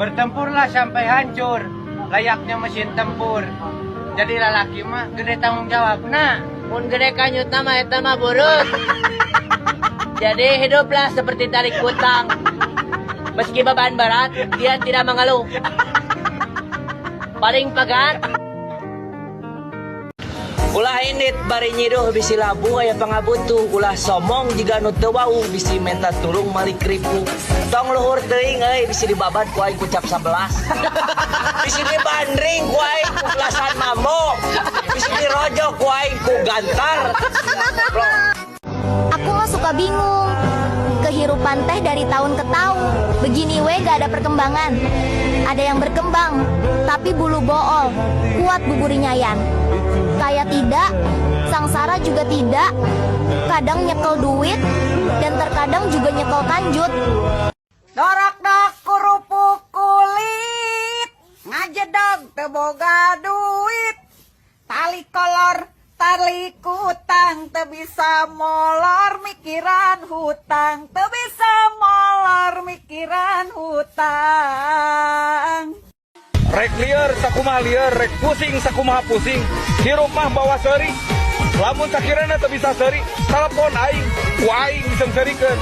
Bertempurlah sampai hancur, layaknya mesin tempur. Jadi lalaki mah gede tanggung jawab. Nah, Mun gede kanyut nama eta mah buruk. Jadi hiduplah seperti tarik kutang. Meski beban berat, dia tidak mengeluh. Paling pagar. Ulah indit bari nyiduh bisi labu aya pangabutuh, ulah somong jiga nu teu wau bisi menta tulung mari kripu. Tong luhur teuing euy bisi dibabat ku aing ku cap 11. Bisi dibandring ku aing ku belasan mambo. Bisi dirojok ku aing ku gantar. Aku mah suka bingung. Kehirupan teh dari tahun ke tahun. Begini we gak ada perkembangan. Ada yang berkembang, tapi bulu bool. Kuat buburinya yan. Kaya tidak, sangsara juga tidak. Kadang nyekel duit, dan terkadang juga nyekel kanjut. Dorak-dok kerupuk kulit, ngajedog teboga duit. Tali kolor, tali kutang, teu bisa molor mikiran hutang. Teu bisa molor mikiran hutang. Rek lieur sakumaha lieur, rek pusing sakumaha pusing. Hirup mah bawa seuri. Lamun sakirana teu bisa seuri, telepon aing, ku aing bisa serikeun.